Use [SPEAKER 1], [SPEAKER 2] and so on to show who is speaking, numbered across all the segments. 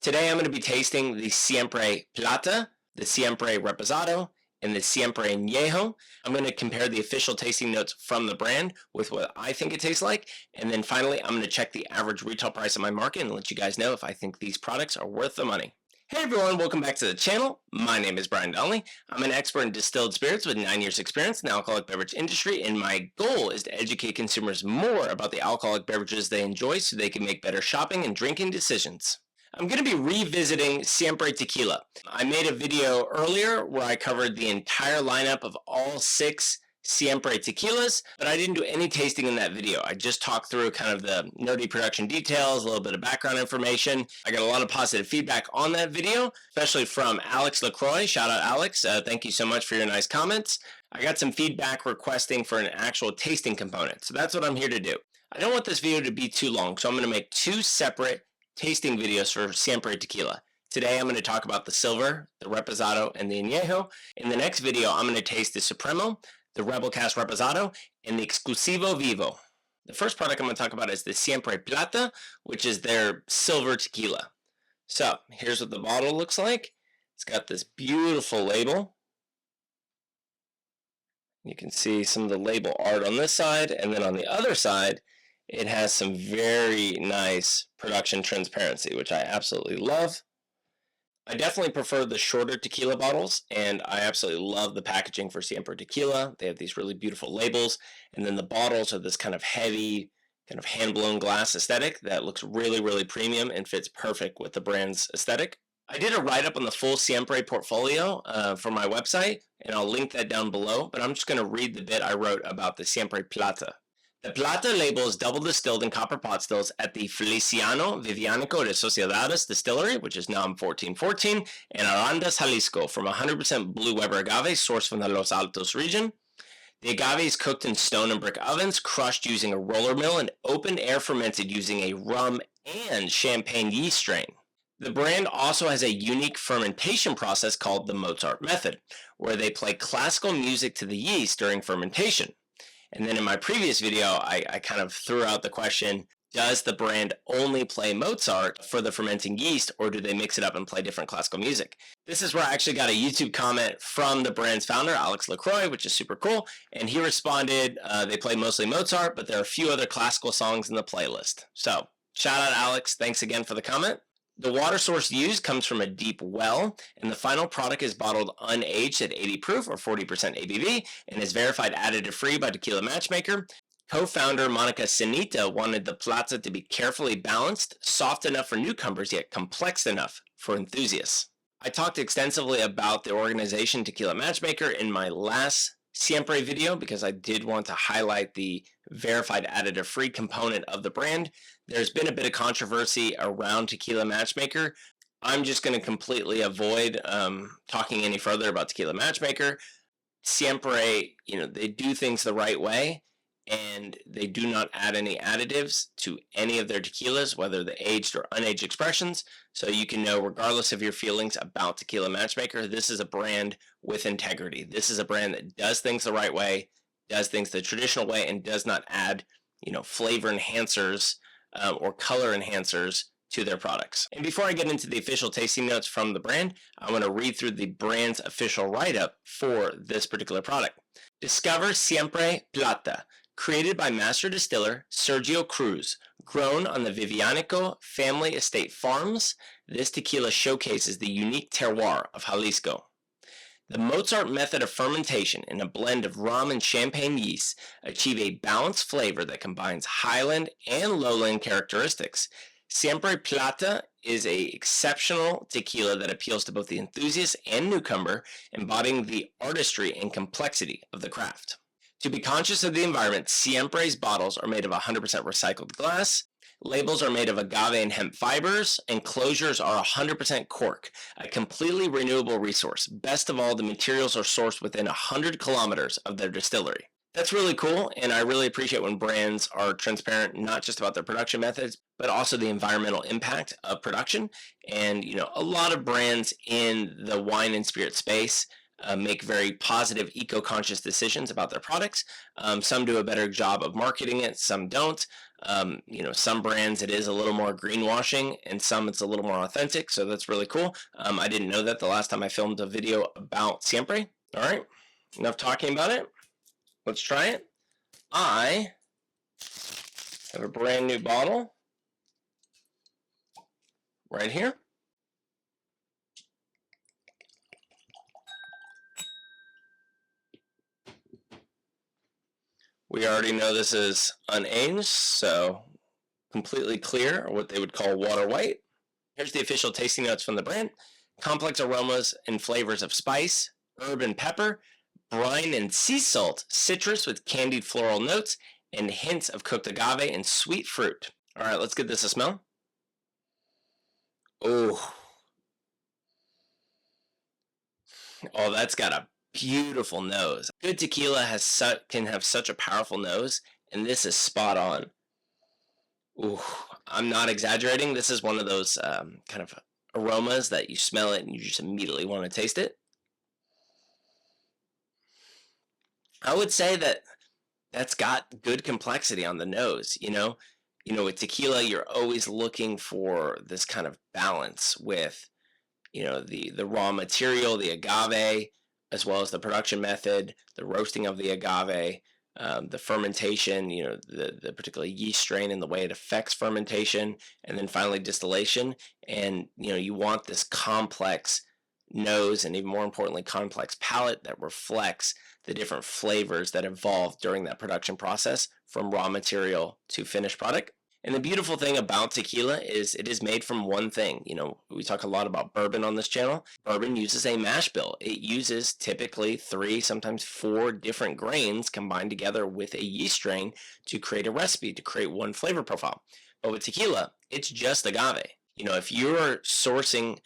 [SPEAKER 1] Today I'm going to be tasting the Siempre Plata, the Siempre Reposado, and the Siempre Añejo. I'm going to compare the official tasting notes from the brand with what I think it tastes like, and then finally I'm going to check the average retail price in my market and let you guys know if I think these products are worth the money. Hey everyone, welcome back to the channel. My name is Brian Donnelly. I'm an expert in distilled spirits with 9 years experience in the alcoholic beverage industry, and my goal is to educate consumers more about the alcoholic beverages they enjoy so they can make better shopping and drinking decisions. I'm going to be revisiting Siempre Tequila. I made a video earlier where I covered the entire lineup of all 6 Siempre Tequilas, but I didn't do any tasting in that video. I just talked through kind of the nerdy production details, a little bit of background information. I got a lot of positive feedback on that video, especially from Alex LaCroix. Shout out Alex. Thank you so much for your nice comments. I got some feedback requesting for an actual tasting component, so that's what I'm here to do. I don't want this video to be too long, so I'm going to make 2 separate tasting videos for Siempre Tequila. Today I'm going to talk about the Silver, the Reposado, and the Añejo. In the next video I'm going to taste the Supremo, the Rebel Cast Reposado, and the Exclusivo Vivo. The first product I'm going to talk about is the Siempre Plata, which is their silver tequila. So here's what the bottle looks like. It's got this beautiful label. You can see some of the label art on this side, and then on the other side it has some very nice production transparency, which I absolutely love. I definitely prefer the shorter tequila bottles, and I absolutely love the packaging for Siempre Tequila. They have these really beautiful labels, and then the bottles are this kind of heavy, kind of hand-blown glass aesthetic that looks really, really premium and fits perfect with the brand's aesthetic. I did a write-up on the full Siempre portfolio for my website, and I'll link that down below, but I'm just going to read the bit I wrote about the Siempre Plata. The Plata label is double distilled in copper pot stills at the Feliciano Vivianico de Sociedades distillery, which is NAM 1414, in Arandas, Jalisco, from 100% blue Weber agave sourced from the Los Altos region. The agave is cooked in stone and brick ovens, crushed using a roller mill, and open air fermented using a rum and champagne yeast strain. The brand also has a unique fermentation process called the Mozart method, where they play classical music to the yeast during fermentation. And then in my previous video, I kind of threw out the question, does the brand only play Mozart for the fermenting yeast, or do they mix it up and play different classical music? This is where I actually got a YouTube comment from the brand's founder, Alex LaCroix, which is super cool. And he responded, they play mostly Mozart, but there are a few other classical songs in the playlist. So shout out Alex, thanks again for the comment. The water source used comes from a deep well, and the final product is bottled unaged at 80 proof or 40% ABV and is verified additive-free by Tequila Matchmaker. Co-founder Monica Sinita wanted the Plata to be carefully balanced, soft enough for newcomers, yet complex enough for enthusiasts. I talked extensively about the organization Tequila Matchmaker in my last Siempre video because I did want to highlight the verified additive-free component of the brand. There's been a bit of controversy around Tequila Matchmaker. I'm just going to completely avoid talking any further about Tequila Matchmaker. Siempre, they do things the right way, and they do not add any additives to any of their tequilas, whether the aged or unaged expressions. So you can know, regardless of your feelings about Tequila Matchmaker, this is a brand with integrity. This is a brand that does things the right way, does things the traditional way, and does not add, flavor enhancers or color enhancers to their products. And before I get into the official tasting notes from the brand, I want to read through the brand's official write-up for this particular product. Discover Siempre Plata, created by master distiller Sergio Cruz, grown on the Vivianico family estate farms. This tequila showcases the unique terroir of Jalisco. The Mozart method of fermentation in a blend of rum and champagne yeast achieve a balanced flavor that combines highland and lowland characteristics. Siempre Plata is an exceptional tequila that appeals to both the enthusiast and newcomer, embodying the artistry and complexity of the craft. To be conscious of the environment, Siempre's bottles are made of 100% recycled glass. Labels are made of agave and hemp fibers, and closures are 100% cork, a completely renewable resource. Best of all, the materials are sourced within 100 kilometers of their distillery. That's really cool, and I really appreciate when brands are transparent, not just about their production methods, but also the environmental impact of production. And, a lot of brands in the wine and spirit space make very positive, eco-conscious decisions about their products. Some do a better job of marketing it, some don't. Some brands it is a little more greenwashing, and some it's a little more authentic. So that's really cool. I didn't know that the last time I filmed a video about Siempre. All right, enough talking about it. Let's try it. I have a brand new bottle right here. We already know this is unaged, so completely clear, or what they would call water white. Here's the official tasting notes from the brand. Complex aromas and flavors of spice, herb and pepper, brine and sea salt, citrus with candied floral notes, and hints of cooked agave and sweet fruit. All right, let's give this a smell. Oh, that's got a beautiful nose. Good tequila can have such a powerful nose, and this is spot on. Ooh, I'm not exaggerating. This is one of those kind of aromas that you smell it and you just immediately want to taste it. I would say that's got good complexity on the nose. With tequila, you're always looking for this kind of balance with, the raw material, the agave, as well as the production method, the roasting of the agave, the fermentation, the particular yeast strain and the way it affects fermentation, and then finally distillation. And, you want this complex nose and even more importantly, complex palate that reflects the different flavors that evolve during that production process from raw material to finished product. And the beautiful thing about tequila is it is made from one thing. We talk a lot about bourbon on this channel. Bourbon uses a mash bill. It uses typically 3, sometimes 4 different grains combined together with a yeast strain to create a recipe, to create one flavor profile. But with tequila, it's just agave. If you're sourcing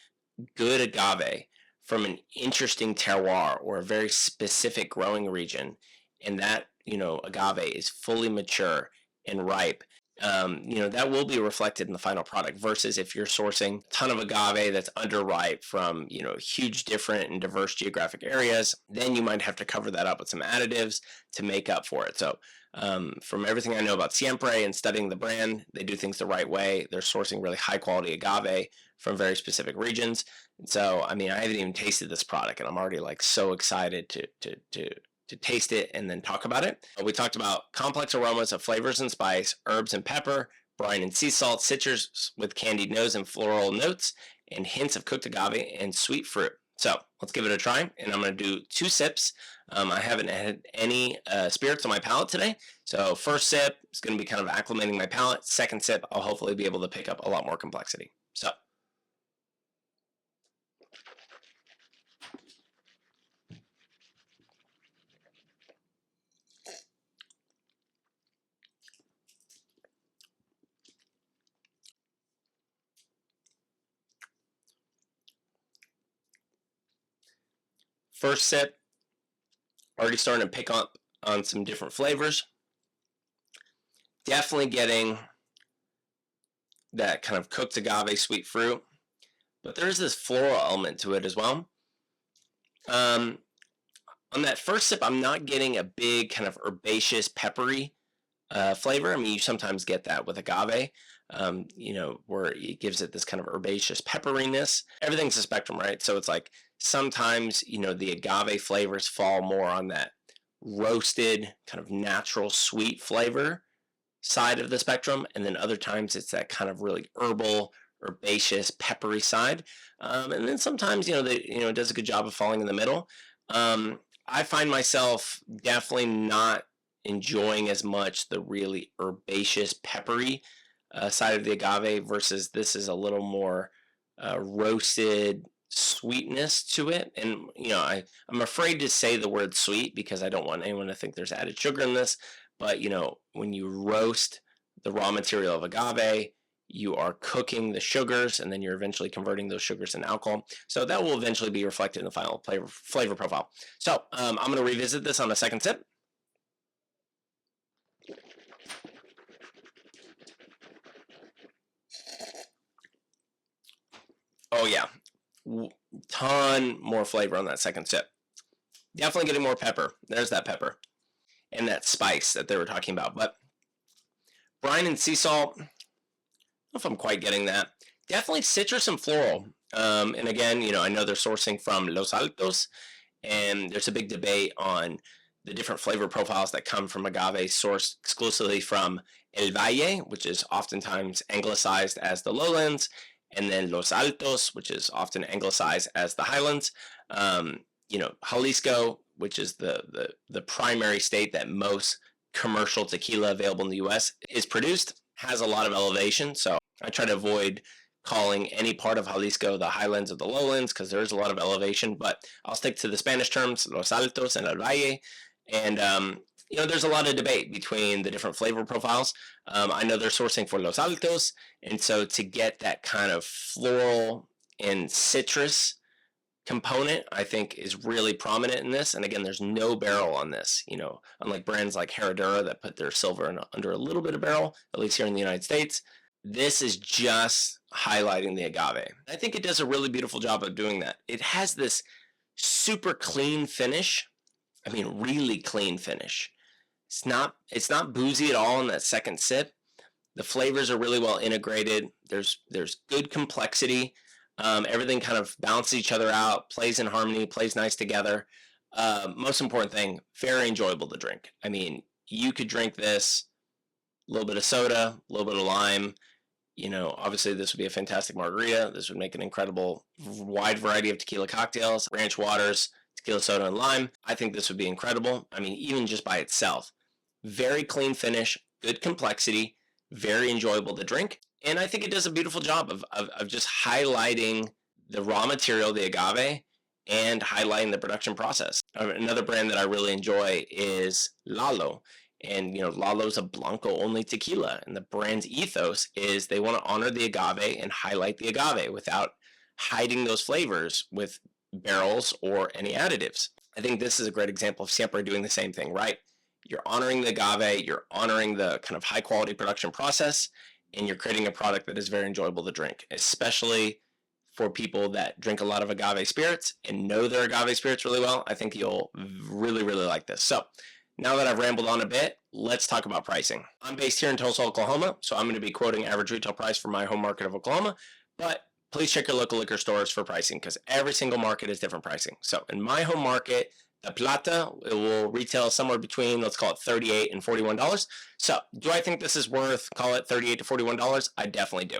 [SPEAKER 1] good agave from an interesting terroir or a very specific growing region, and that, agave is fully mature and ripe, that will be reflected in the final product versus if you're sourcing a ton of agave that's underripe from, huge different and diverse geographic areas, then you might have to cover that up with some additives to make up for it. So from everything I know about Siempre and studying the brand, they do things the right way. They're sourcing really high quality agave from very specific regions. And so, I haven't even tasted this product and I'm already like so excited to taste it and then talk about it. We talked about complex aromas of flavors and spice, herbs and pepper, brine and sea salt, citrus with candied nose and floral notes, and hints of cooked agave and sweet fruit. So let's give it a try, and I'm going to do 2 sips. I haven't had any spirits on my palate today, so first sip is going to be kind of acclimating my palate. Second sip, I'll hopefully be able to pick up a lot more complexity. So first sip, already starting to pick up on some different flavors. Definitely getting that kind of cooked agave sweet fruit, but there's this floral element to it as well. On that first sip, I'm not getting a big kind of herbaceous, peppery flavor. You sometimes get that with agave, where it gives it this kind of herbaceous pepperiness. Everything's a spectrum, right? So it's like sometimes, the agave flavors fall more on that roasted, kind of natural sweet flavor side of the spectrum, and then other times it's that kind of really herbal, herbaceous, peppery side. And then sometimes, it does a good job of falling in the middle. I find myself definitely not enjoying as much the really herbaceous, peppery side of the agave versus this is a little more roasted sweetness to it. And, I'm afraid to say the word sweet because I don't want anyone to think there's added sugar in this. But, when you roast the raw material of agave, you are cooking the sugars and then you're eventually converting those sugars into alcohol. So that will eventually be reflected in the final flavor profile. So I'm going to revisit this on a second sip. Oh yeah, ton more flavor on that second sip. Definitely getting more pepper. There's that pepper and that spice that they were talking about. But brine and sea salt, I don't know if I'm quite getting that. Definitely citrus and floral. And again, I know they're sourcing from Los Altos, and there's a big debate on the different flavor profiles that come from agave sourced exclusively from El Valle, which is oftentimes anglicized as the lowlands, and then Los Altos, which is often anglicized as the highlands. Jalisco, which is the primary state that most commercial tequila available in the U.S. is produced, has a lot of elevation. So I try to avoid calling any part of Jalisco the highlands or the lowlands because there is a lot of elevation, but I'll stick to the Spanish terms, Los Altos and El Valle. And, there's a lot of debate between the different flavor profiles. I know they're sourcing for Los Altos, and so to get that kind of floral and citrus component, I think, is really prominent in this. And again, there's no barrel on this, unlike brands like Herradura that put their silver under a little bit of barrel, at least here in the United States. This is just highlighting the agave. I think it does a really beautiful job of doing that. It has this super clean finish. I mean, really clean finish. It's not boozy at all in that second sip. The flavors are really well integrated. There's good complexity. Everything kind of balances each other out, plays in harmony, plays nice together. Most important thing, very enjoyable to drink. I mean, you could drink this, a little bit of soda, a little bit of lime. Obviously this would be a fantastic margarita. This would make an incredible wide variety of tequila cocktails, ranch waters, tequila soda, and lime. I think this would be incredible. I mean, even just by itself. Very clean finish, good complexity, very enjoyable to drink. And I think it does a beautiful job of just highlighting the raw material, the agave, and highlighting the production process. Another brand that I really enjoy is Lalo. And, Lalo's a Blanco only tequila. And the brand's ethos is they want to honor the agave and highlight the agave without hiding those flavors with barrels or any additives. I think this is a great example of Siempre doing the same thing, right? You're honoring the agave, you're honoring the kind of high quality production process, and you're creating a product that is very enjoyable to drink, especially for people that drink a lot of agave spirits and know their agave spirits really well. I think you'll really, really like this. So now that I've rambled on a bit, let's talk about pricing. I'm based here in Tulsa, Oklahoma, so I'm going to be quoting average retail price for my home market of Oklahoma, but please check your local liquor stores for pricing because every single market is different pricing. So in my home market, the Plata, it will retail somewhere between, let's call it $38 and $41. So do I think this is worth, call it $38 to $41? I definitely do.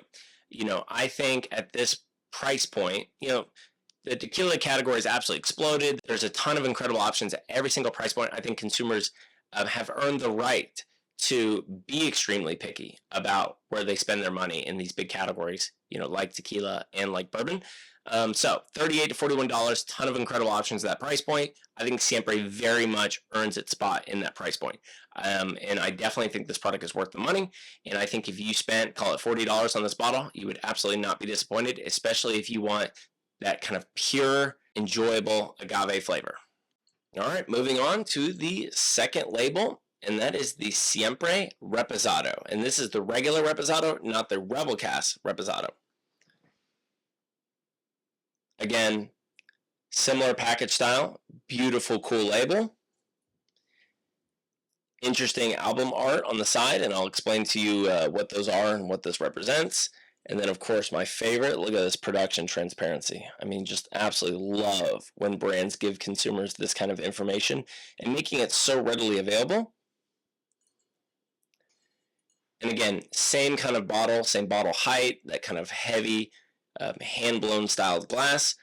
[SPEAKER 1] I think at this price point, the tequila category has absolutely exploded. There's a ton of incredible options at every single price point. I think consumers have earned the right to be extremely picky about where they spend their money in these big categories, like tequila and like bourbon. So $38 to $41, ton of incredible options at that price point. I think Siempre very much earns its spot in that price point. And I definitely think this product is worth the money. And I think if you spent, call it $40 on this bottle, you would absolutely not be disappointed, especially if you want that kind of pure, enjoyable agave flavor. All right, moving on to the second label, and that is the Siempre Reposado. And this is the regular Reposado, not the Rebel Cast Reposado. Again, similar package style, beautiful, cool label. Interesting album art on the side, and I'll explain to you what those are and what this represents. And then, of course, my favorite, look at this production transparency. I mean, just absolutely love when brands give consumers this kind of information and making it so readily available. And again, same kind of bottle, same bottle height, that kind of heavy, hand-blown styled glass.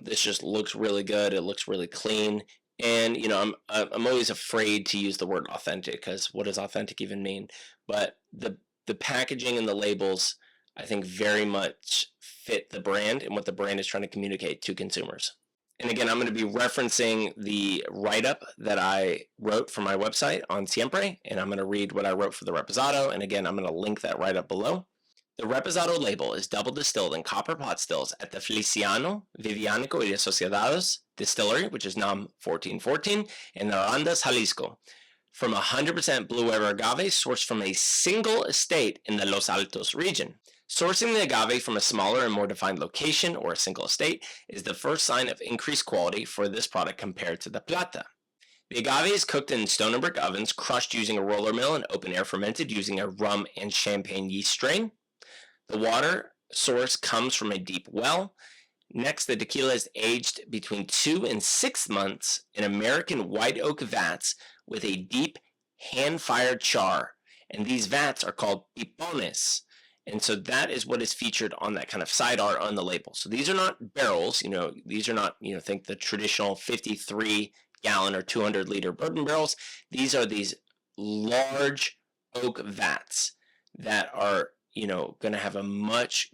[SPEAKER 1] This just looks really good. It looks really clean. And, I'm always afraid to use the word authentic because what does authentic even mean? But the packaging and the labels, I think, very much fit the brand and what the brand is trying to communicate to consumers. And again, I'm going to be referencing the write-up that I wrote for my website on Siempre, and I'm going to read what I wrote for the Reposado. And again, I'm going to link that write-up below. The Reposado label is double distilled in copper pot stills at the Feliciano, Vivianico y Asociados distillery, which is NOM 1414, in Arandas, Jalisco, from 100% Blue Weber agave sourced from a single estate in the Los Altos region. Sourcing the agave from a smaller and more defined location or a single estate is the first sign of increased quality for this product compared to the plata. The agave is cooked in stone and brick ovens, crushed using a roller mill, and open air fermented using a rum and champagne yeast strain. The water source comes from a deep well. Next, the tequila is aged between 2 and 6 months in American white oak vats with a deep hand-fired char. And these vats are called Pipónes. And so that is what is featured on that kind of side art on the label. So these are not barrels, these are not, think the traditional 53 gallon or 200-liter bourbon barrels. These are these large oak vats that are, going to have a much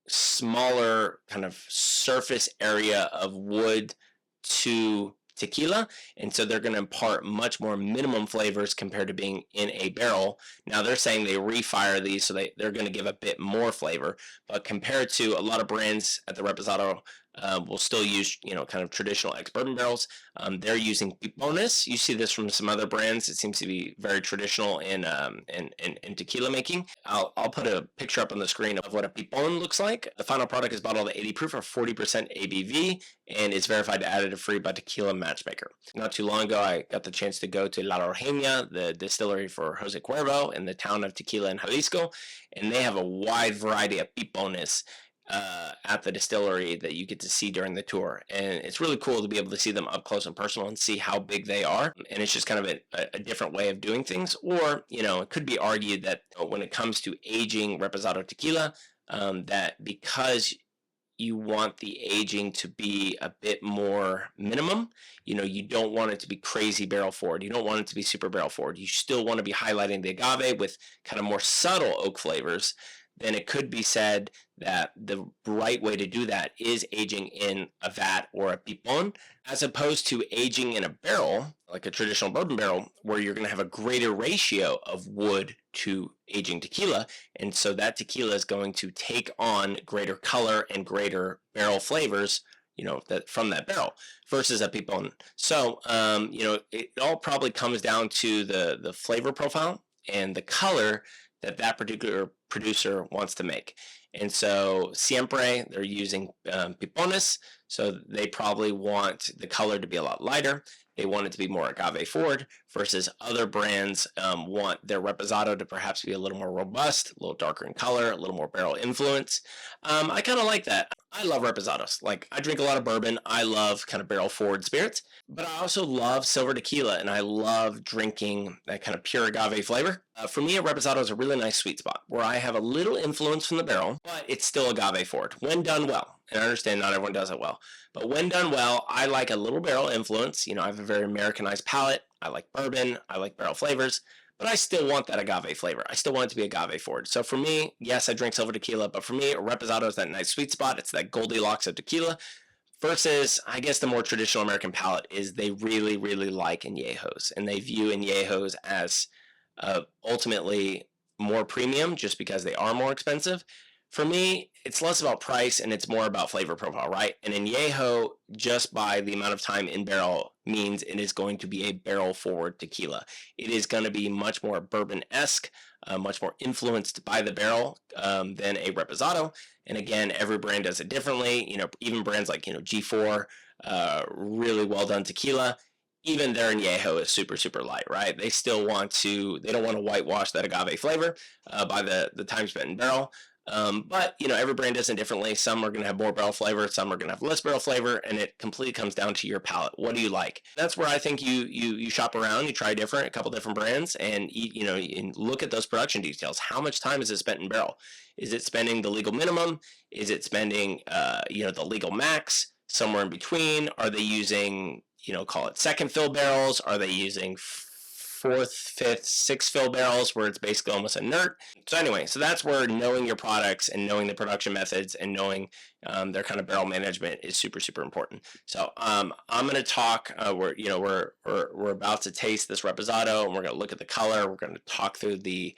[SPEAKER 1] smaller kind of surface area of wood to tequila, and so they're going to impart much more minimum flavors compared to being in a barrel. Now they're saying they refire these, so they're going to give a bit more flavor, but compared to a lot of brands at the Reposado, will still use kind of traditional ex-bourbon barrels. They're using Pipónes. You see this from some other brands. It seems to be very traditional in tequila making. I'll put a picture up on the screen of what a Pipón looks like. The final product is bottled at 80 proof or 40% ABV and is verified additive free by Tequila Matchmaker. Not too long ago, I got the chance to go to La Rojena, the distillery for Jose Cuervo in the town of Tequila in Jalisco, and they have a wide variety of Pipónes at the distillery that you get to see during the tour, and it's really cool to be able to see them up close and personal and see how big they are. And it's just kind of a different way of doing things. Or it could be argued that when it comes to aging reposado tequila, that because you want the aging to be a bit more minimum, you don't want it to be crazy barrel forward, you don't want it to be super barrel forward, you still want to be highlighting the agave with kind of more subtle oak flavors. Then it could be said that the right way to do that is aging in a vat or a pipon, as opposed to aging in a barrel, like a traditional bourbon barrel, where you're going to have a greater ratio of wood to aging tequila. And so that tequila is going to take on greater color and greater barrel flavors, that from that barrel versus a pipon. So, it all probably comes down to the flavor profile and the color that particular producer wants to make. And so Siempre, they're using Pipónes, so they probably want the color to be a lot lighter. They want it to be more agave forward, versus other brands want their reposado to perhaps be a little more robust, a little darker in color, a little more barrel influence. I kind of like that. I love reposados. Like, I drink a lot of bourbon. I love kind of barrel forward spirits, but I also love silver tequila, and I love drinking that kind of pure agave flavor. For me, a reposado is a really nice sweet spot where I have a little influence from the barrel, but it's still agave forward when done well. And I understand not everyone does it well, but when done well, I like a little barrel influence. I have a very Americanized palate. I like bourbon. I like barrel flavors, but I still want that agave flavor. I still want it to be agave forward. So for me, yes, I drink silver tequila, but for me, a reposado is that nice sweet spot. It's that Goldilocks of tequila. Versus, I guess the more traditional American palate is they really, really like añejos, and they view añejos as ultimately more premium just because they are more expensive. For me, it's less about price and it's more about flavor profile, right? An añejo, just by the amount of time in barrel, means it is going to be a barrel forward tequila. It is going to be much more bourbon-esque, much more influenced by the barrel than a reposado. And again, every brand does it differently. Even brands like G4, really well done tequila, even their añejo is super, super light, right? They don't want to whitewash that agave flavor by the time spent in barrel. But every brand does it differently. Some are going to have more barrel flavor, some are going to have less barrel flavor, and it completely comes down to your palate. What do you like? That's where I think you shop around, you try a couple different brands, and and look at those production details. How much time is it spent in barrel? Is it spending the legal minimum? Is it spending the legal max? Somewhere in between? Are they using call it second fill barrels? Are they using fourth, fifth, sixth fill barrels where it's basically almost inert? So anyway, that's where knowing your products and knowing the production methods and knowing their kind of barrel management is super, super important. So I'm going to talk. We're about to taste this reposado, and we're going to look at the color. We're going to talk through the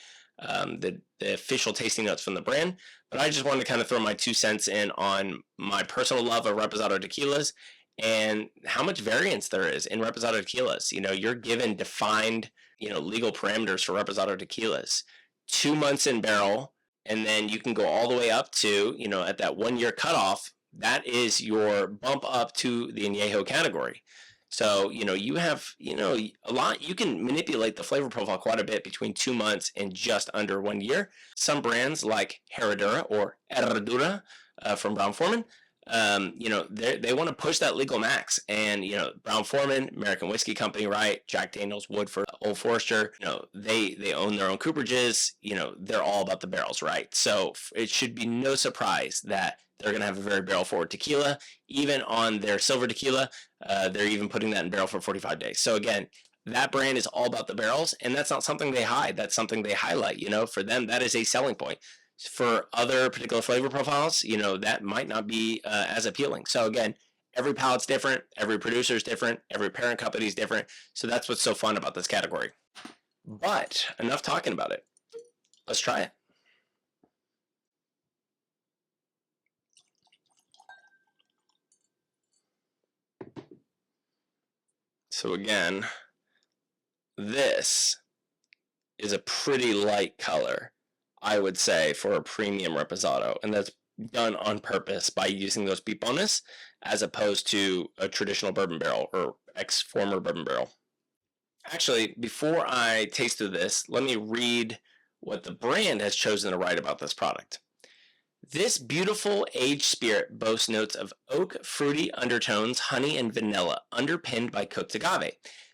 [SPEAKER 1] official tasting notes from the brand. But I just wanted to kind of throw my 2 cents in on my personal love of reposado tequilas and how much variance there is in reposado tequilas. You're given defined, legal parameters for reposado tequilas. 2 months in barrel, and then you can go all the way up to, at that 1 year cutoff, that is your bump up to the Añejo category. So, you have, a lot, you can manipulate the flavor profile quite a bit between 2 months and just under 1 year. Some brands like Herradura or Herradura from Brown-Forman, they want to push that legal max. And, Brown-Forman, American Whiskey Company, right? Jack Daniels, Woodford, Old Forester, they own their own cooperages. They're all about the barrels, right? So it should be no surprise that they're going to have a very barrel forward tequila. Even on their silver tequila, they're even putting that in barrel for 45 days. So again, that brand is all about the barrels, and that's not something they hide. That's something they highlight. For them, that is a selling point. For other particular flavor profiles, that might not be as appealing. So again, every palate's different, every producer is different, every parent company is different. So that's what's so fun about this category. But enough talking about it. Let's try it. So again, this is a pretty light color, I would say, for a premium reposado, and that's done on purpose by using those Pipónes as opposed to a traditional bourbon barrel or former bourbon barrel. Actually, before I tasted this, let me read what the brand has chosen to write about this product. This beautiful aged spirit boasts notes of oak, fruity undertones, honey, and vanilla, underpinned by cooked agave.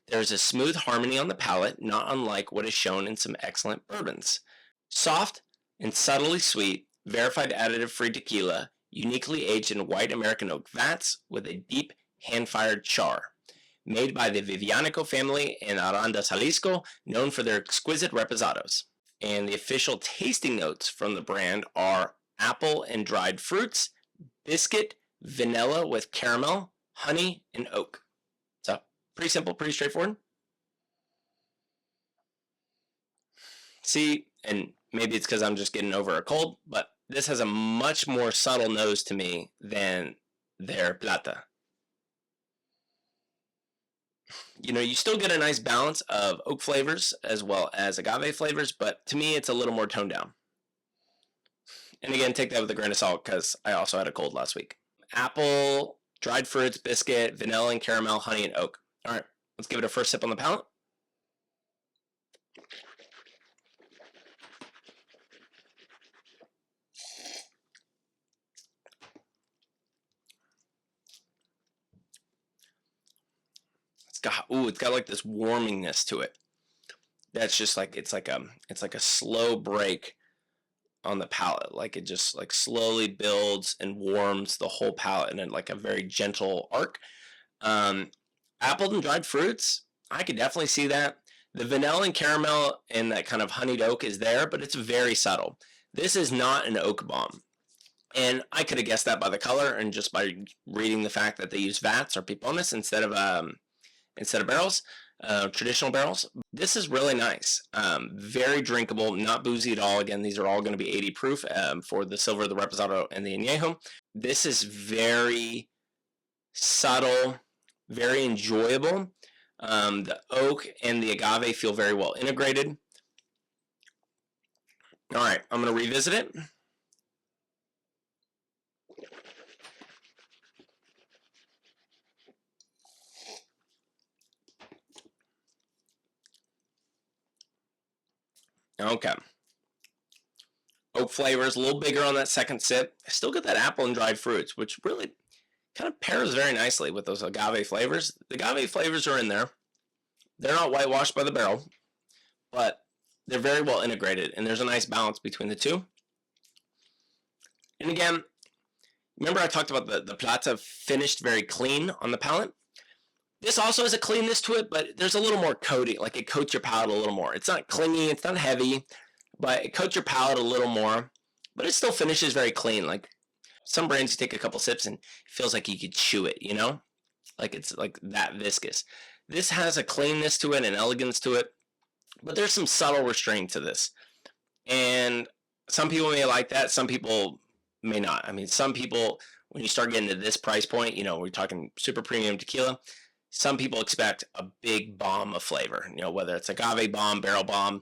[SPEAKER 1] There is a smooth harmony on the palate, not unlike what is shown in some excellent bourbons. Soft and subtly sweet, verified additive-free tequila, uniquely aged in white American oak vats with a deep hand-fired char. Made by the Vivianico family in Arandas, Jalisco, known for their exquisite reposados. And the official tasting notes from the brand are apple and dried fruits, biscuit, vanilla with caramel, honey, and oak. So, pretty simple, pretty straightforward. See, and maybe it's because I'm just getting over a cold, but this has a much more subtle nose to me than their Plata. You still get a nice balance of oak flavors as well as agave flavors, but to me, it's a little more toned down. And again, take that with a grain of salt because I also had a cold last week. Apple, dried fruits, biscuit, vanilla and caramel, honey, and oak. All right, let's give it a first sip on the palate. It's got like this warmingness to it. That's just like it's like a slow break on the palate. Like it just like slowly builds and warms the whole palate in like a very gentle arc. Apple and dried fruits, I could definitely see that. The vanilla and caramel and that kind of honeyed oak is there, but it's very subtle. This is not an oak bomb. And I could have guessed that by the color and just by reading the fact that they use vats or Pipónes instead of barrels, traditional barrels. This is really nice. Very drinkable, not boozy at all. Again, these are all going to be 80 proof for the silver, the reposado, and the añejo. This is very subtle, very enjoyable. The oak and the agave feel very well integrated. All right, I'm going to revisit it. Okay. Oak flavors, a little bigger on that second sip. I still get that apple and dried fruits, which really kind of pairs very nicely with those agave flavors. The agave flavors are in there. They're not whitewashed by the barrel, but they're very well integrated, and there's a nice balance between the two. And again, remember I talked about the Plata finished very clean on the palate? This also has a cleanness to it, but there's a little more coating. Like it coats your palate a little more. It's not clingy, it's not heavy, but it coats your palate a little more. But it still finishes very clean. Like some brands, you take a couple sips and it feels like you could chew it, Like it's like that viscous. This has a cleanness to it, an elegance to it, but there's some subtle restraint to this. And some people may like that, some people may not. I mean, some people, when you start getting to this price point, we're talking super premium tequila, some people expect a big bomb of flavor, whether it's agave bomb, barrel bomb.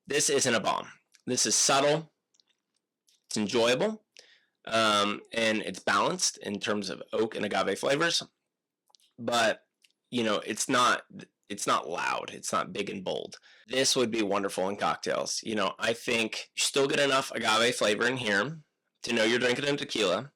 [SPEAKER 1] This isn't a bomb. This is subtle. It's enjoyable, and it's balanced in terms of oak and agave flavors, but it's not loud. It's not big and bold. This would be wonderful in cocktails. I think you still get enough agave flavor in here to know you're drinking a tequila,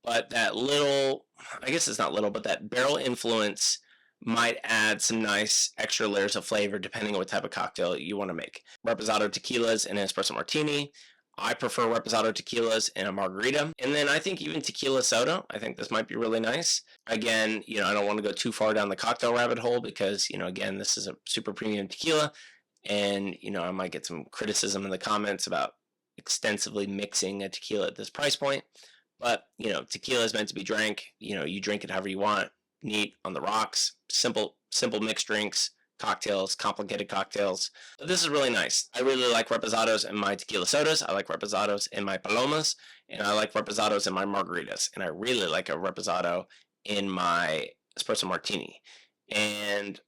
[SPEAKER 1] but that little, I guess it's not little, but that barrel influence might add some nice extra layers of flavor depending on what type of cocktail you want to make. Reposado tequilas in an espresso martini. I prefer Reposado tequilas in a margarita. And then I think even tequila soda, I think this might be really nice. Again, I don't want to go too far down the cocktail rabbit hole because, again, this is a super premium tequila. And, I might get some criticism in the comments about extensively mixing a tequila at this price point. But, tequila is meant to be drank. You drink it however you want. Neat, on the rocks, simple mixed drinks, cocktails, complicated cocktails. But this is really nice. I really like reposados in my tequila sodas. I like reposados in my palomas, and I like reposados in my margaritas. And I really like a reposado in my espresso martini. And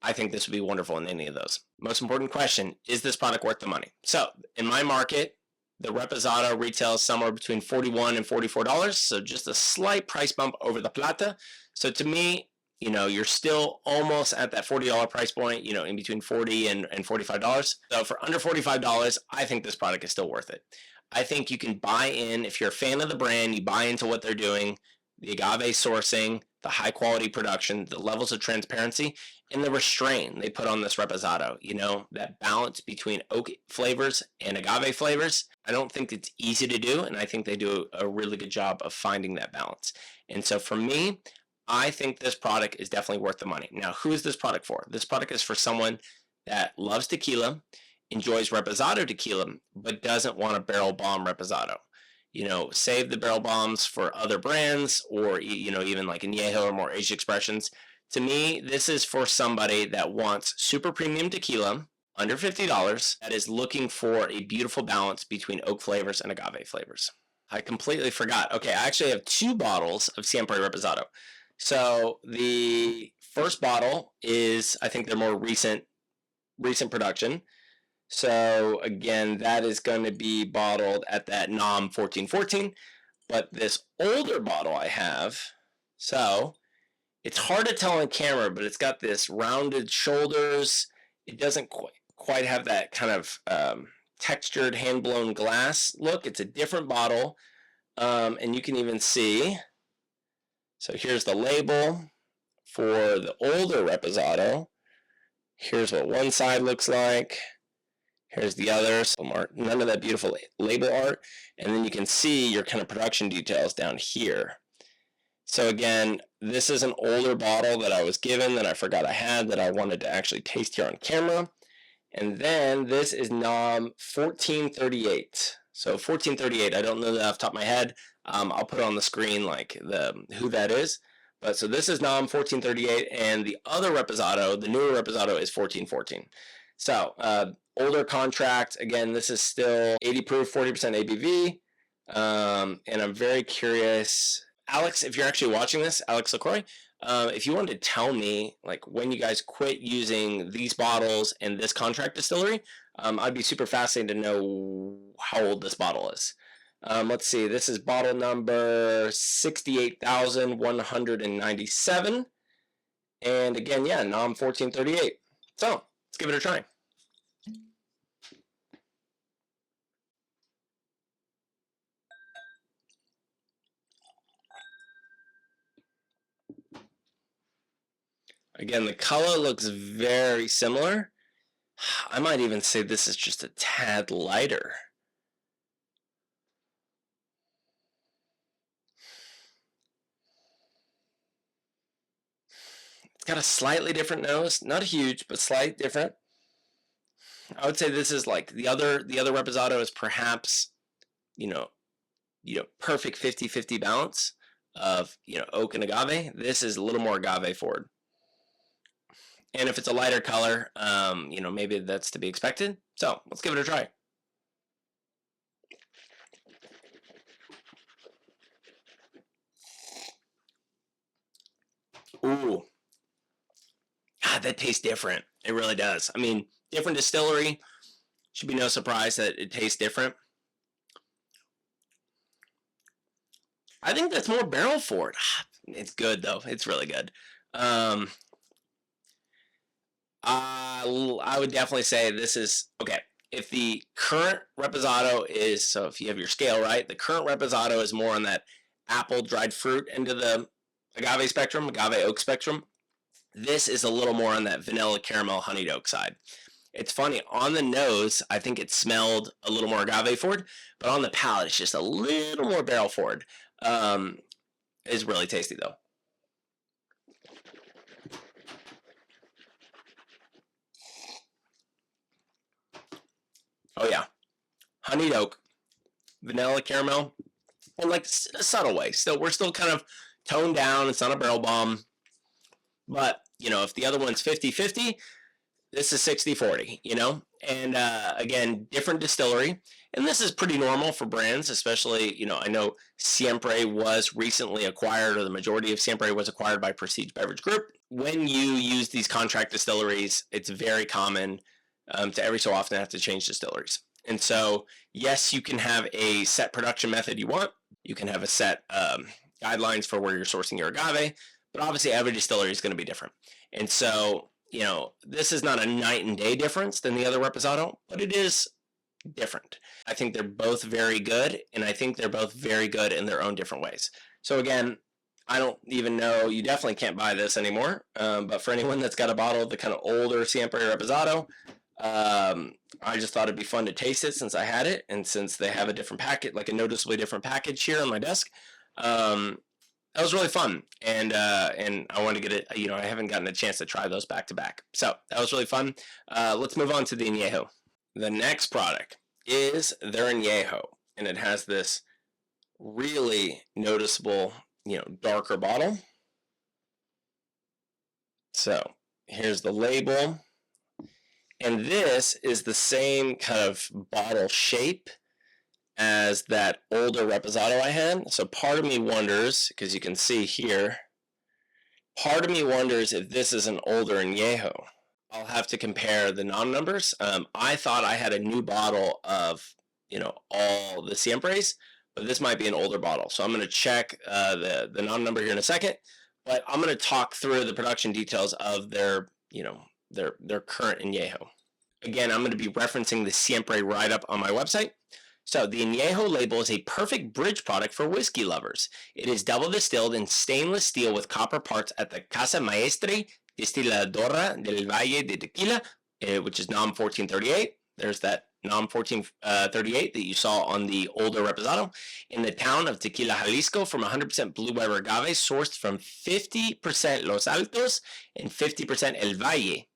[SPEAKER 1] I think this would be wonderful in any of those. Most important question, is this product worth the money? So in my market, the Reposado retails somewhere between $41 and $44, so just a slight price bump over the Plata. So to me, you're still almost at that $40 price point, in between $40 and $45. So for under $45, I think this product is still worth it. I think you can buy in, if you're a fan of the brand, you buy into what they're doing, the agave sourcing, the high quality production, the levels of transparency, and the restraint they put on this reposado. That balance between oak flavors and agave flavors. I don't think it's easy to do, and I think they do a really good job of finding that balance. And so for me, I think this product is definitely worth the money. Now, who is this product for? This product is for someone that loves tequila, enjoys reposado tequila, but doesn't want a barrel bomb reposado. Save the barrel bombs for other brands, or even like Añejo or more Asian expressions. To me, this is for somebody that wants super premium tequila under $50 that is looking for a beautiful balance between oak flavors and agave flavors. I completely forgot. Okay, I actually have 2 bottles of Siempre Reposado. So the first bottle is, I think, their more recent production. So again, that is going to be bottled at that NOM 1414. But this older bottle I have, so it's hard to tell on camera, but it's got this rounded shoulders. It doesn't quite have that kind of textured hand-blown glass look. It's a different bottle, and you can even see. So here's the label for the older Reposado. Here's what one side looks like. Here's the other, some art, none of that beautiful label art. And then you can see your kind of production details down here. So again, this is an older bottle that I was given that I forgot I had that I wanted to actually taste here on camera. And then this is NOM 1438. So 1438, I don't know that off the top of my head. I'll put it on the screen like who that is. But so this is NOM 1438, and the other Reposado, the newer Reposado, is 1414. So older contract. Again, this is still 80 proof, 40% ABV. And I'm very curious, Alex, if you're actually watching this, Alex LaCroix, if you wanted to tell me like when you guys quit using these bottles and this contract distillery, I'd be super fascinated to know how old this bottle is. Let's see, this is bottle number 68,197. And again, yeah, NOM 1438. So let's give it a try. Again, the color looks very similar. I might even say this is just a tad lighter. It's got a slightly different nose, not huge, but slightly different. I would say this is like the other Reposado is perhaps, perfect 50-50 balance of, oak and agave. This is a little more agave forward. And if it's a lighter color, maybe that's to be expected. So let's give it a try. Ooh. God, that tastes different. It really does. I mean, different distillery. Should be no surprise that it tastes different. I think that's more barrel forward. It's good though. It's really good. I would definitely say this is okay. If the current Reposado is, so if you have your scale right, the current Reposado is more on that apple dried fruit end of the agave spectrum, agave oak spectrum. This is a little more on that vanilla caramel honeyed oak side. It's funny, on the nose, I think it smelled a little more agave forward, but on the palate, it's just a little more barrel forward. It's really tasty though. Oh yeah, honeyed oak, vanilla caramel, in like a subtle way. Still, we're still kind of toned down. It's not a barrel bomb, but you know, if the other one's 50-50, this is 60-40. You know, and again, different distillery, and this is pretty normal for brands, especially you know. I know Siempre was recently acquired, or the majority of Siempre was acquired by Prestige Beverage Group. When you use these contract distilleries, it's very common to every so often have to change distilleries. And so, yes, you can have a set production method you want. You can have a set guidelines for where you're sourcing your agave, but obviously every distillery is going to be different. And so, you know, this is not a night and day difference than the other Reposado, but it is different. I think they're both very good, and I think they're both very good in their own different ways. So again, I don't even know, you definitely can't buy this anymore, but for anyone that's got a bottle of the kind of older Siempre Reposado, I just thought it'd be fun to taste it since I had it, and since they have a different packet, like a noticeably different package here on my desk. That was really fun, and I want to get it. You know, I haven't gotten a chance to try those back to back, so that was really fun. Let's move on to the Añejo. The next product is their Añejo, and it has this really noticeable, you know, darker bottle. So here's the label. And this is the same kind of bottle shape as that older Reposado I had. So part of me wonders, because you can see here, part of me wonders if this is an older Añejo. I'll have to compare the nom numbers. I thought I had a new bottle of, you know, all the Siempres, but this might be an older bottle. So I'm going to check the nom number here in a second, but I'm going to talk through the production details of their, you know, their current Añejo. Again, I'm going to be referencing the Siempre write-up on my website. So the Añejo label is a perfect bridge product for whiskey lovers. It is double distilled in stainless steel with copper parts at the Casa Maestre Destiladora del Valle de Tequila, which is NOM 1438. There's that NOM 1438 that you saw on the older Reposado, in the town of Tequila, Jalisco, from 100% blue weber agave sourced from 50% Los Altos and 50% El Valle.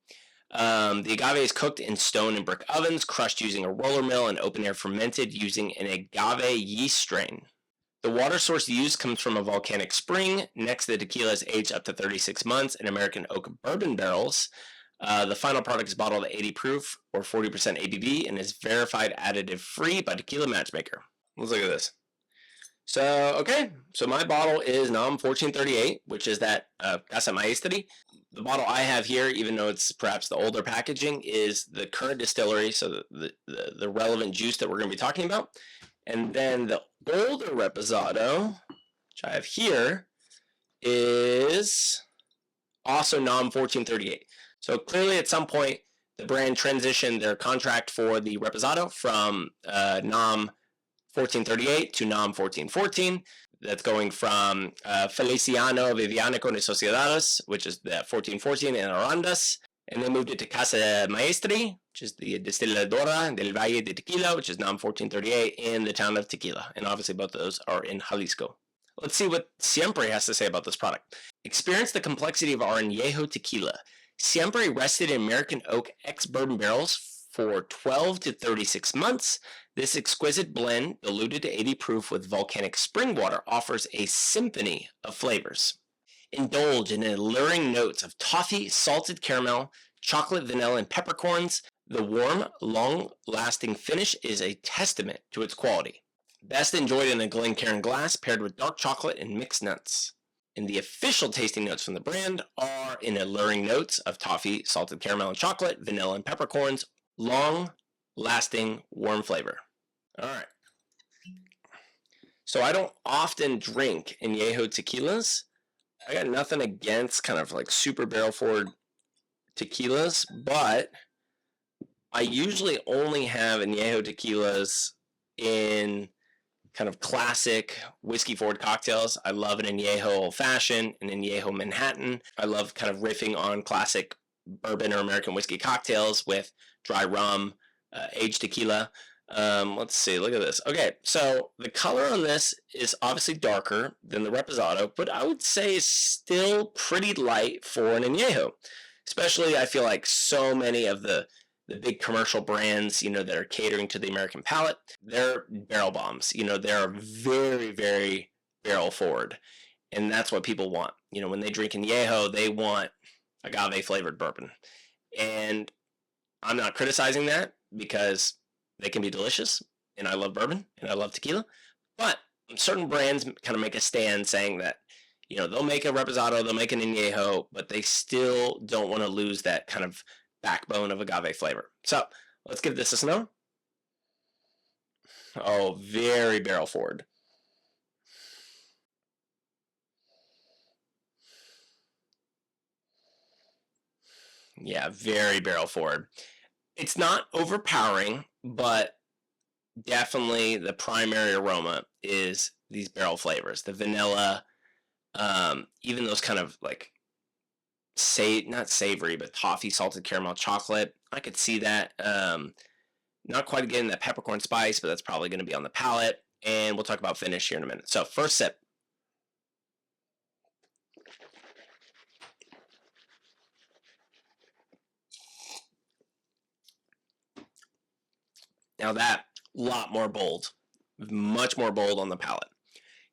[SPEAKER 1] The agave is cooked in stone and brick ovens, crushed using a roller mill, and open air fermented using an agave yeast strain. The water source used comes from a volcanic spring. Next, the tequila is aged up to 36 months in American oak bourbon barrels. The final product is bottled at 80 proof or 40% ABV and is verified additive free by Tequila Matchmaker. Let's look at this. So, okay, so my bottle is NOM 1438, which is that Casa Maestre. The bottle I have here, even though it's perhaps the older packaging, is the current distillery, so the relevant juice that we're going to be talking about. And then the older Reposado, which I have here, is also NOM 1438. So clearly at some point, the brand transitioned their contract for the Reposado from NOM 1438 to NOM 1414. That's going from Feliciano Vivianico de Sociedades, which is the 1414 in Arandas. And they moved it to Casa Maestre, which is the Destiladora del Valle de Tequila, which is NOM 1438 in the town of Tequila. And obviously both of those are in Jalisco. Let's see what Siempre has to say about this product. Experience the complexity of our Añejo tequila. Siempre rested in American oak ex-bourbon barrels for 12 to 36 months. This exquisite blend, diluted to 80 proof with volcanic spring water, offers a symphony of flavors. Indulge in alluring notes of toffee, salted caramel, chocolate, vanilla, and peppercorns. The warm, long-lasting finish is a testament to its quality. Best enjoyed in a Glencairn glass paired with dark chocolate and mixed nuts. And the official tasting notes from the brand are in alluring notes of toffee, salted caramel and chocolate, vanilla and peppercorns, long-lasting, warm flavor. All right. So I don't often drink Añejo tequilas. I got nothing against kind of like super barrel forward tequilas, but I usually only have Añejo tequilas in kind of classic whiskey forward cocktails. I love an Añejo Old Fashioned, an Añejo Manhattan. I love kind of riffing on classic bourbon or American whiskey cocktails with dry rum, aged tequila. Let's see, look at this. Okay, so the color on this is obviously darker than the Reposado, but I would say is still pretty light for an Añejo. Especially, I feel like so many of the big commercial brands, that are catering to the American palate, they're barrel bombs. They're very, very barrel forward. And that's what people want. When they drink Añejo, they want agave flavored bourbon. And I'm not criticizing that because they can be delicious. And I love bourbon and I love tequila. But certain brands kind of make a stand saying that, they'll make a Reposado, they'll make an Añejo, but they still don't want to lose that kind of backbone of agave flavor. So let's give this a smell. Oh, very barrel forward. Yeah, very barrel forward. It's not overpowering, but definitely the primary aroma is these barrel flavors. The vanilla, even those kind of like not savory, but toffee, salted caramel, chocolate. I could see that. Not quite getting that peppercorn spice, but that's probably going to be on the palate. And we'll talk about finish here in a minute. So first sip. Now that, a lot more bold, much more bold on the palate.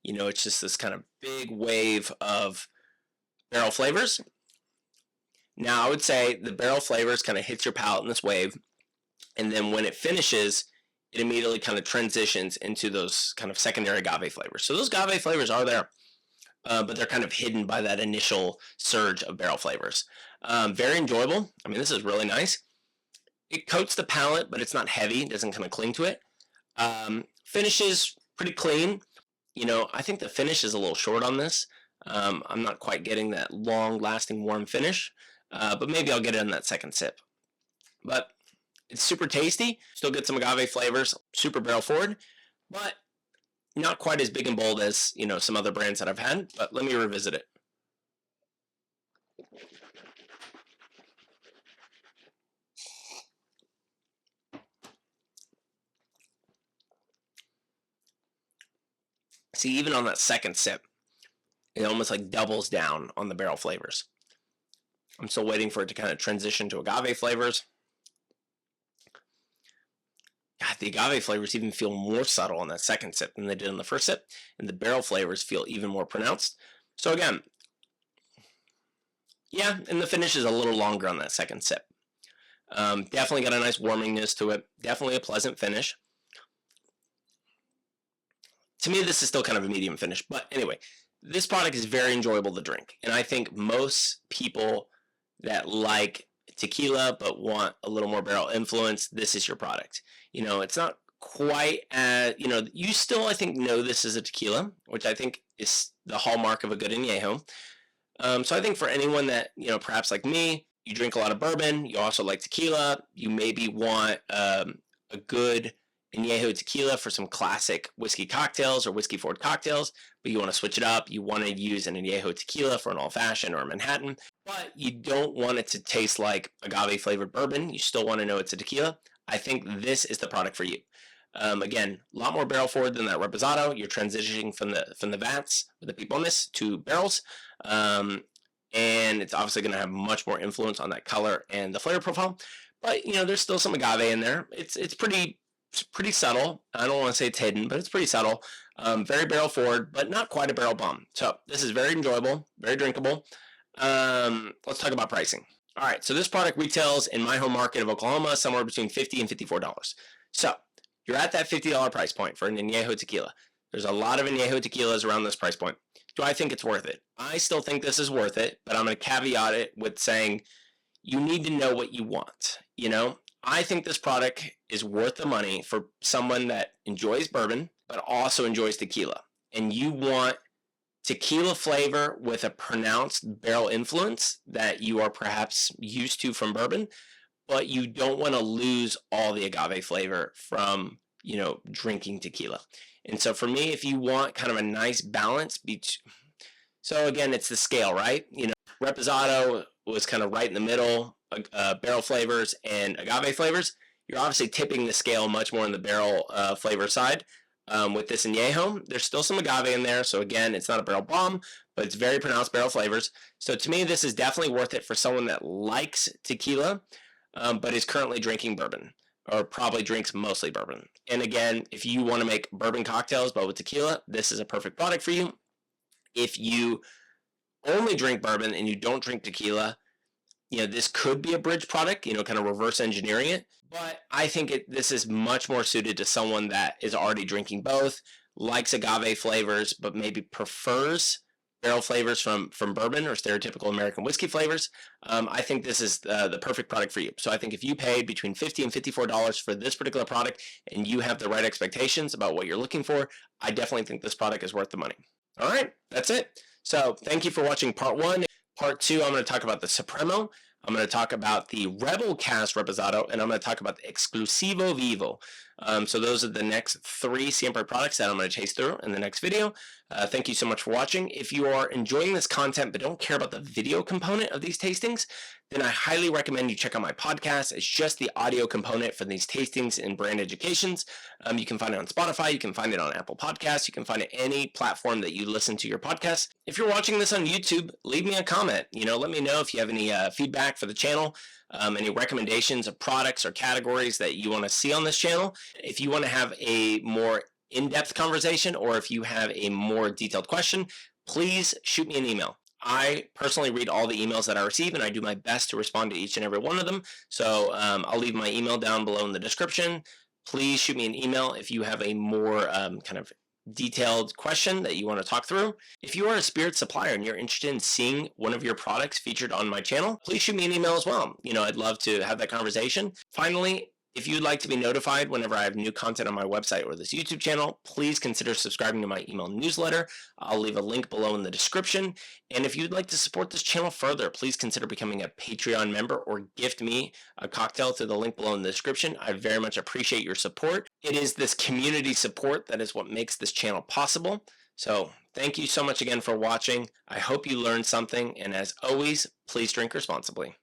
[SPEAKER 1] It's just this kind of big wave of barrel flavors. Now I would say the barrel flavors kind of hits your palate in this wave. And then when it finishes, it immediately kind of transitions into those kind of secondary agave flavors. So those agave flavors are there, but they're kind of hidden by that initial surge of barrel flavors. Very enjoyable. I mean, this is really nice. It coats the palate, but it's not heavy. It doesn't kind of cling to it. Finishes pretty clean. I think the finish is a little short on this. I'm not quite getting that long-lasting warm finish, but maybe I'll get it in that second sip. But it's super tasty. Still get some agave flavors. Super barrel forward, but not quite as big and bold as some other brands that I've had. But let me revisit it. See, even on that second sip, it almost like doubles down on the barrel flavors. I'm still waiting for it to kind of transition to agave flavors. God, the agave flavors even feel more subtle on that second sip than they did on the first sip, and the barrel flavors feel even more pronounced. So again, yeah, and the finish is a little longer on that second sip. Definitely got a nice warmingness to it. Definitely a pleasant finish. To me, this is still kind of a medium finish. But anyway, this product is very enjoyable to drink. And I think most people that like tequila but want a little more barrel influence, this is your product. It's not quite as, you still, I think, know this is a tequila, which I think is the hallmark of a good Añejo. So I think for anyone that, perhaps like me, you drink a lot of bourbon, you also like tequila, you maybe want a good Añejo tequila for some classic whiskey cocktails or whiskey forward cocktails, but you want to switch it up. You want to use an Añejo tequila for an old fashioned or a Manhattan, but you don't want it to taste like agave flavored bourbon. You still want to know it's a tequila. I think this is the product for you. Again, a lot more barrel forward than that Reposado. You're transitioning from the vats with the Pipónes to barrels. And it's obviously going to have much more influence on that color and the flavor profile. But, there's still some agave in there. It's pretty subtle. I don't want to say it's hidden, but it's pretty subtle. Very barrel forward, but not quite a barrel bomb. So this is very enjoyable, very drinkable. Let's talk about pricing. All right, so this product retails in my home market of Oklahoma somewhere between $50 and $54. So you're at that $50 price point for an Añejo tequila. There's a lot of Añejo tequilas around this price point. Do I think it's worth it? I still think this is worth it, but I'm going to caveat it with saying you need to know what you want. I think this product is worth the money for someone that enjoys bourbon, but also enjoys tequila. And you want tequila flavor with a pronounced barrel influence that you are perhaps used to from bourbon, but you don't want to lose all the agave flavor from, drinking tequila. And so for me, if you want kind of a nice balance so again, it's the scale, right? Reposado was kind of right in the middle, barrel flavors and agave flavors. You're obviously tipping the scale much more on the barrel flavor side. With this Añejo, there's still some agave in there. So again, it's not a barrel bomb, but it's very pronounced barrel flavors. So to me, this is definitely worth it for someone that likes tequila, but is currently drinking bourbon, or probably drinks mostly bourbon. And again, if you want to make bourbon cocktails, but with tequila, this is a perfect product for you. If you only drink bourbon and you don't drink tequila, this could be a bridge product, kind of reverse engineering it. But I think this is much more suited to someone that is already drinking both, likes agave flavors, but maybe prefers barrel flavors from bourbon or stereotypical American whiskey flavors. I think this is the perfect product for you. So I think if you paid between $50 and $54 for this particular product and you have the right expectations about what you're looking for, I definitely think this product is worth the money. All right, that's it. So thank you for watching part 1. Part 2, I'm going to talk about the Supremo. I'm going to talk about the Rebel Cast Reposado, and I'm going to talk about the Exclusivo Vivo. So those are the next 3 Siempre products that I'm going to chase through in the next video. Thank you so much for watching. If you are enjoying this content but don't care about the video component of these tastings, then I highly recommend you check out my podcast. It's just the audio component for these tastings and brand educations. You can find it on Spotify. You can find it on Apple Podcasts. You can find it any platform that you listen to your podcast. If you're watching this on YouTube, leave me a comment. Let me know if you have any feedback for the channel, any recommendations of products or categories that you want to see on this channel. If you want to have a more in-depth conversation, or if you have a more detailed question, please shoot me an email. I personally read all the emails that I receive, and I do my best to respond to each and every one of them. So I'll leave my email down below in the description. Please shoot me an email if you have a more kind of detailed question that you want to talk through. If you are a spirit supplier and you're interested in seeing one of your products featured on my channel, please shoot me an email as well. I'd love to have that conversation. Finally, if you'd like to be notified whenever I have new content on my website or this YouTube channel, please consider subscribing to my email newsletter. I'll leave a link below in the description. And if you'd like to support this channel further, please consider becoming a Patreon member or gift me a cocktail through the link below in the description. I very much appreciate your support. It is this community support that is what makes this channel possible. So thank you so much again for watching. I hope you learned something. And as always, please drink responsibly.